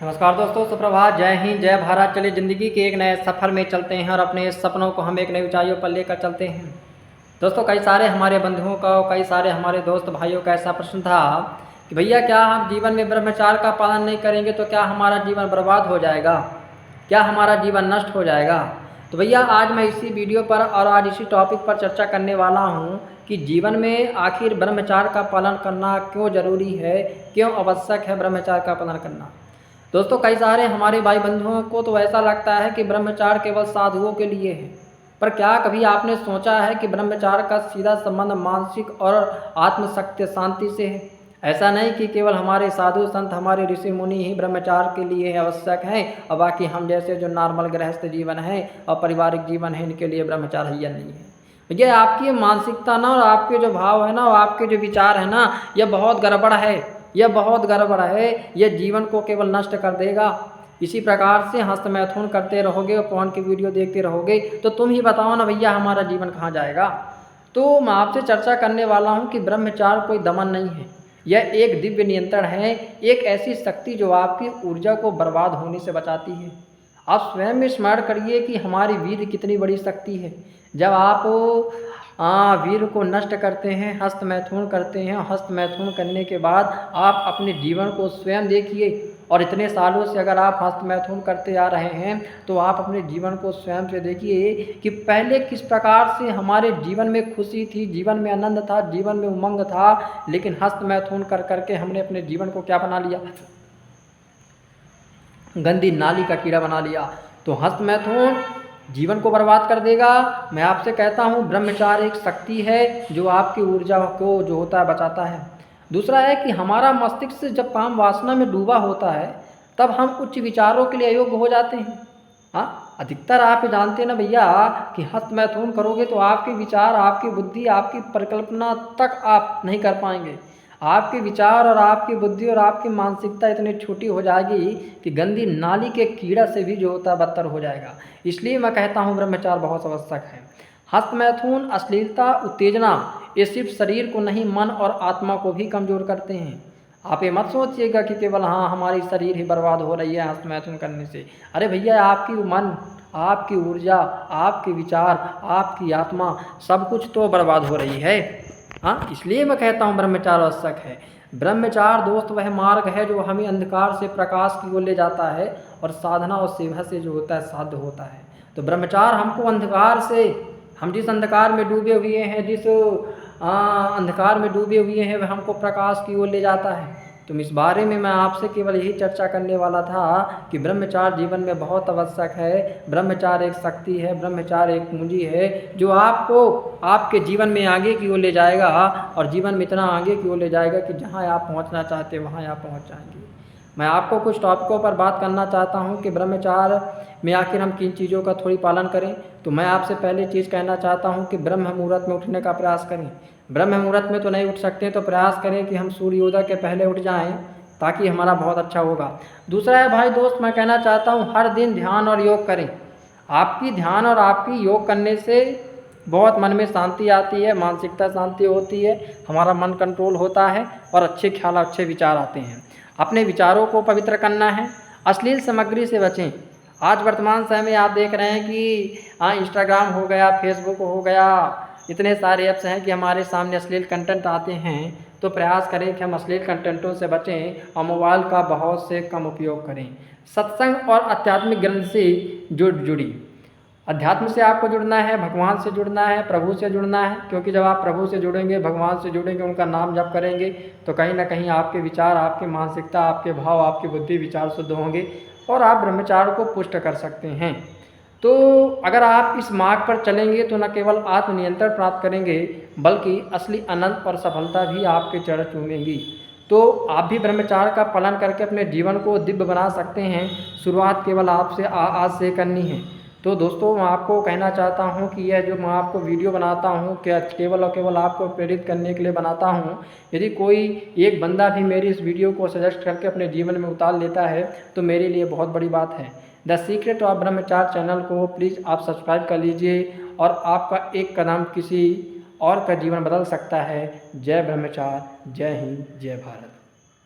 नमस्कार दोस्तों, सुप्रभात, जय हिंद, जय भारत। चलिए ज़िंदगी के एक नए सफ़र में चलते हैं और अपने सपनों को हम एक नई ऊंचाइयों पर लेकर चलते हैं। दोस्तों, कई सारे हमारे बंधुओं का और कई सारे हमारे दोस्त भाइयों का ऐसा प्रश्न था कि भैया क्या हम जीवन में ब्रह्मचार्य का पालन नहीं करेंगे तो क्या हमारा जीवन बर्बाद हो जाएगा, क्या हमारा जीवन नष्ट हो जाएगा। तो भैया आज मैं इसी वीडियो पर और आज इसी टॉपिक पर चर्चा करने वाला हूँ कि जीवन में आखिर ब्रह्मचार्य का पालन करना क्यों ज़रूरी है, क्यों आवश्यक है ब्रह्मचार्य का पालन करना। दोस्तों, कई सारे हमारे भाई बंधुओं को तो ऐसा लगता है कि ब्रह्मचार्य केवल साधुओं के लिए है, पर क्या कभी आपने सोचा है कि ब्रह्मचार्य का सीधा संबंध मानसिक और आत्मशक्ति शांति से है। ऐसा नहीं कि केवल हमारे साधु संत, हमारे ऋषि मुनि ही ब्रह्मचार्य के लिए आवश्यक हैं और बाकी हम जैसे जो नॉर्मल गृहस्थ जीवन है और पारिवारिक जीवन है इनके लिए ब्रह्मचार्य ही नहीं है। भैया आपकी मानसिकता ना और आपके जो भाव है ना और आपके जो विचार है ना, यह बहुत गड़बड़ है, यह बहुत गड़बड़ है। यह जीवन को केवल नष्ट कर देगा। इसी प्रकार से हस्त मैथुन करते रहोगे और पवन की वीडियो देखते रहोगे तो तुम ही बताओ ना भैया हमारा जीवन कहाँ जाएगा। तो मैं आपसे चर्चा करने वाला हूँ कि ब्रह्मचार्य कोई दमन नहीं है, यह एक दिव्य नियंत्रण है, एक ऐसी शक्ति जो आपकी ऊर्जा को बर्बाद होने से बचाती है। आप स्वयं में स्मरण करिए कि हमारी वीर कितनी बड़ी शक्ति है। जब आप वीर को नष्ट करते हैं, हस्त मैथुन करते हैं, हस्त मैथुन करने के बाद आप अपने जीवन को स्वयं देखिए और इतने सालों से अगर आप हस्त मैथुन करते आ रहे हैं तो आप अपने जीवन को स्वयं से देखिए कि पहले किस प्रकार से हमारे जीवन में खुशी थी, जीवन में आनंद था, जीवन में उमंग था, लेकिन हस्त मैथुन कर करके हमने अपने जीवन को क्या बना लिया, गंदी नाली का कीड़ा बना लिया। तो हस्त मैथुन जीवन को बर्बाद कर देगा। मैं आपसे कहता हूँ ब्रह्मचार्य एक शक्ति है जो आपकी ऊर्जा को जो होता है बचाता है। दूसरा है कि हमारा मस्तिष्क जब काम वासना में डूबा होता है तब हम उच्च विचारों के लिए अयोग्य हो जाते हैं। हाँ, अधिकतर आप जानते हैं ना भैया कि हस्त मैथुन करोगे तो आपके विचार, आपकी बुद्धि, आपकी परिकल्पना तक आप नहीं कर पाएंगे। आपके विचार और आपकी बुद्धि और आपकी मानसिकता इतनी छोटी हो जाएगी कि गंदी नाली के कीड़ा से भी जो होता है बदतर हो जाएगा। इसलिए मैं कहता हूँ ब्रह्मचार्य बहुत आवश्यक है। हस्त मैथुन, अश्लीलता, उत्तेजना ये सिर्फ शरीर को नहीं मन और आत्मा को भी कमज़ोर करते हैं। आप ये मत सोचिएगा कि केवल हाँ हमारी शरीर ही बर्बाद हो रही है हस्त मैथुन करने से। अरे भैया आपकी मन, आपकी ऊर्जा, आपके विचार, आपकी आत्मा सब कुछ तो बर्बाद हो रही है। हाँ, इसलिए मैं कहता हूँ ब्रह्मचार्य आवश्यक है। ब्रह्मचार्य दोस्त वह मार्ग है जो हमें अंधकार से प्रकाश की ओर ले जाता है और साधना और सेवा से जो होता है साध्य होता है। तो ब्रह्मचार्य हमको अंधकार से, हम जिस अंधकार में डूबे हुए हैं, जिस अंधकार में डूबे हुए हैं वह हमको प्रकाश की ओर ले जाता है। तो इस बारे में मैं आपसे केवल यही चर्चा करने वाला था कि ब्रह्मचार्य जीवन में बहुत आवश्यक है। ब्रह्मचार्य एक शक्ति है, ब्रह्मचार्य एक पूंजी है जो आपको आपके जीवन में आगे की ओर ले जाएगा और जीवन में इतना आगे की ओर ले जाएगा कि जहां आप पहुंचना चाहते हैं वहां आप पहुंच जाएंगे। मैं आपको कुछ टॉपिकों पर बात करना चाहता हूं कि ब्रह्मचार्य में आखिर हम किन चीज़ों का थोड़ी पालन करें। तो मैं आपसे पहले चीज़ कहना चाहता हूं कि ब्रह्म मुहूर्त में उठने का प्रयास करें। ब्रह्म मुहूर्त में तो नहीं उठ सकते तो प्रयास करें कि हम सूर्योदय के पहले उठ जाएं ताकि हमारा बहुत अच्छा होगा। दूसरा है भाई दोस्त, मैं कहना चाहता हूं हर दिन ध्यान और योग करें। आपकी ध्यान और आपकी योग करने से बहुत मन में शांति आती है, मानसिकता शांति होती है, हमारा मन कंट्रोल होता है और अच्छे ख्याल, अच्छे विचार आते हैं। अपने विचारों को पवित्र करना है। अश्लील सामग्री से बचें। आज वर्तमान समय में आप देख रहे हैं कि इंस्टाग्राम हो गया, फेसबुक हो गया, इतने सारे ऐप्स हैं कि हमारे सामने अश्लील कंटेंट आते हैं। तो प्रयास करें कि हम अश्लील कंटेंटों से बचें और मोबाइल का बहुत से कम उपयोग करें। सत्संग और आध्यात्मिक ग्रंथ से जुड़ी, अध्यात्म से आपको जुड़ना है, भगवान से जुड़ना है, प्रभु से जुड़ना है, क्योंकि जब आप प्रभु से जुड़ेंगे, भगवान से जुड़ेंगे, उनका नाम जप करेंगे तो कहीं ना कहीं आपके विचार, आपकी मानसिकता, आपके भाव, आपकी बुद्धि, विचार शुद्ध होंगे और आप ब्रह्मचार्य को पुष्ट कर सकते हैं। तो अगर आप इस मार्ग पर चलेंगे तो न केवल आत्मनियंत्रण प्राप्त करेंगे बल्कि असली आनंद और सफलता भी आपके चरण चूमेंगी। तो आप भी ब्रह्मचार्य का पालन करके अपने जीवन को दिव्य बना सकते हैं। शुरुआत केवल आपसे आज से करनी है। तो दोस्तों, मैं आपको कहना चाहता हूं कि यह जो मैं आपको वीडियो बनाता हूं क्या केवल और केवल आपको प्रेरित करने के लिए बनाता हूं। यदि कोई एक बंदा भी मेरी इस वीडियो को सजेस्ट करके अपने जीवन में उतार लेता है तो मेरे लिए बहुत बड़ी बात है। द सीक्रेट ऑफ ब्रह्मचार्य चैनल को प्लीज़ आप सब्सक्राइब कर लीजिए और आपका एक कदम किसी और का जीवन बदल सकता है। जय ब्रह्मचार्य, जय हिंद, जय भारत।